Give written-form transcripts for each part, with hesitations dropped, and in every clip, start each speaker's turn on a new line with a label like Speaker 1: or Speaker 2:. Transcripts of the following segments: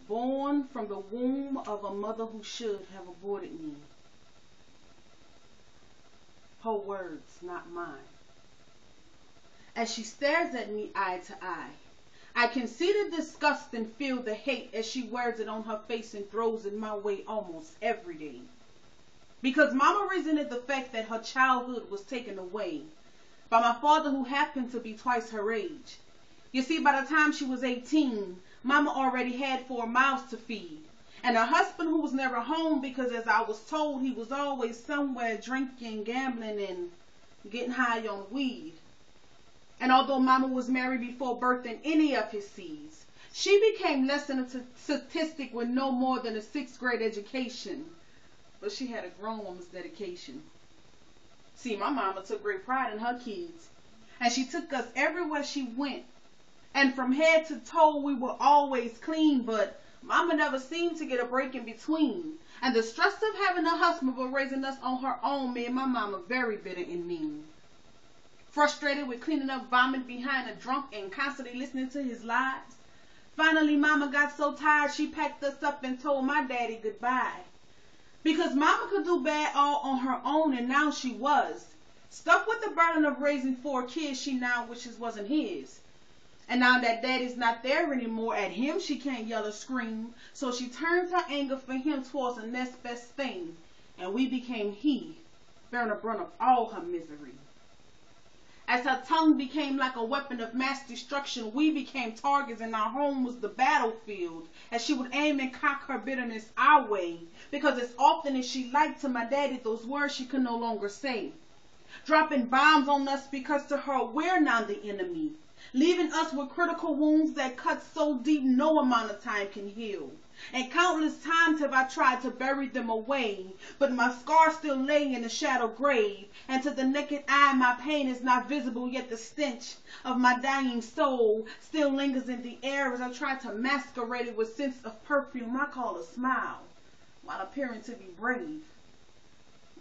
Speaker 1: born from the womb of a mother who should have aborted me. Her words, not mine. As she stares at me eye to eye, I can see the disgust and feel the hate as she wears it on her face and throws it my way almost every day. Because Mama resented the fact that her childhood was taken away by my father, who happened to be twice her age. You see, by the time she was 18, Mama already had 4 mouths to feed. And her husband, who was never home because, as I was told, he was always somewhere drinking, gambling, and getting high on weed. And although Mama was married before birthing any of his seeds, she became less than a statistic with no more than a 6th grade education. But she had a grown woman's dedication. See, my mama took great pride in her kids, and she took us everywhere she went. And from head to toe, we were always clean, but Mama never seemed to get a break in between. And the stress of having a husband but raising us on her own made my mama very bitter and mean. Frustrated with cleaning up vomit behind a drunk and constantly listening to his lies, finally Mama got so tired she packed us up and told my daddy goodbye. Because Mama could do bad all on her own, and now she was stuck with the burden of raising 4 kids she now wishes wasn't his. And now that daddy's not there anymore, at him she can't yell or scream, so she turns her anger for him towards the next best thing, and we became he, bearing the brunt of all her misery. As her tongue became like a weapon of mass destruction, we became targets, and our home was the battlefield, as she would aim and cock her bitterness our way, because as often as she liked to my daddy those words she could no longer say, dropping bombs on us because to her we're now the enemy, leaving us with critical wounds that cut so deep no amount of time can heal. And countless times have I tried to bury them away, but my scars still lay in the shadow grave, and to the naked eye my pain is not visible, yet the stench of my dying soul still lingers in the air as I try to masquerade it with scents of perfume I call a smile, while appearing to be brave.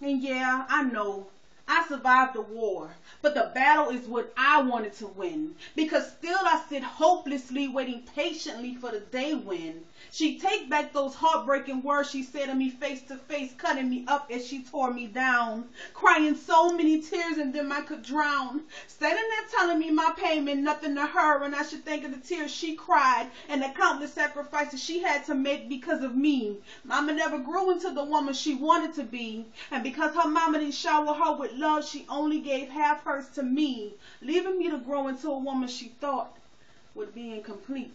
Speaker 1: And yeah, I know, I survived the war, but the battle is what I wanted to win, because still I sit hopelessly waiting patiently for the day when she'd take back those heartbreaking words she said to me face to face, cutting me up as she tore me down, crying so many tears in them I could drown, standing there telling me my pain meant nothing to her, and I should think of the tears she cried and the countless sacrifices she had to make because of me. Mama never grew into the woman she wanted to be, and because her mama didn't shower her with love, she only gave half hers to me, leaving me to grow into a woman she thought would be incomplete.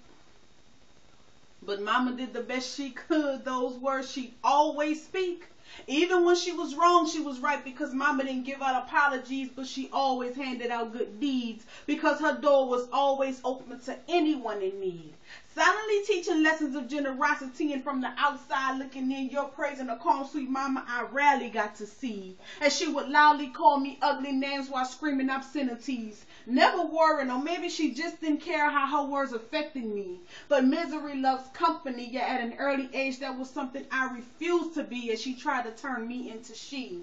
Speaker 1: But Mama did the best she could. Those words she'd always speak. Even when she was wrong, she was right, because Mama didn't give out apologies, but she always handed out good deeds, because her door was always open to anyone in need. Silently teaching lessons of generosity, and from the outside looking in, your praise and a calm, sweet Mama I rarely got to see, as she would loudly call me ugly names while screaming obscenities, never worrying, or maybe she just didn't care how her words affected me. But misery loves company, yet at an early age that was something I refused to be, as she tried to turn me into she.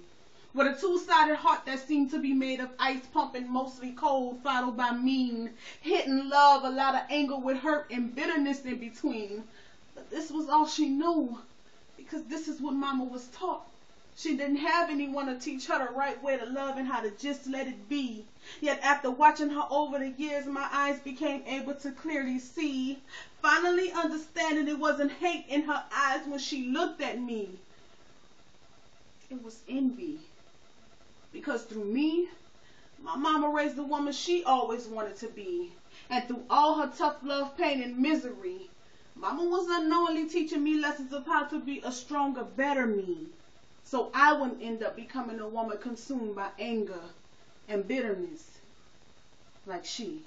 Speaker 1: With a 2-sided heart that seemed to be made of ice, pumping mostly cold, followed by mean, hidden love, a lot of anger with hurt and bitterness in between. But this was all she knew, because this is what Mama was taught. She didn't have anyone to teach her the right way to love and how to just let it be. Yet after watching her over the years, my eyes became able to clearly see, finally understanding it wasn't hate in her eyes when she looked at me. It was envy. Because through me, my mama raised the woman she always wanted to be. And through all her tough love, pain, and misery, Mama was unknowingly teaching me lessons of how to be a stronger, better me, so I wouldn't end up becoming a woman consumed by anger and bitterness like she.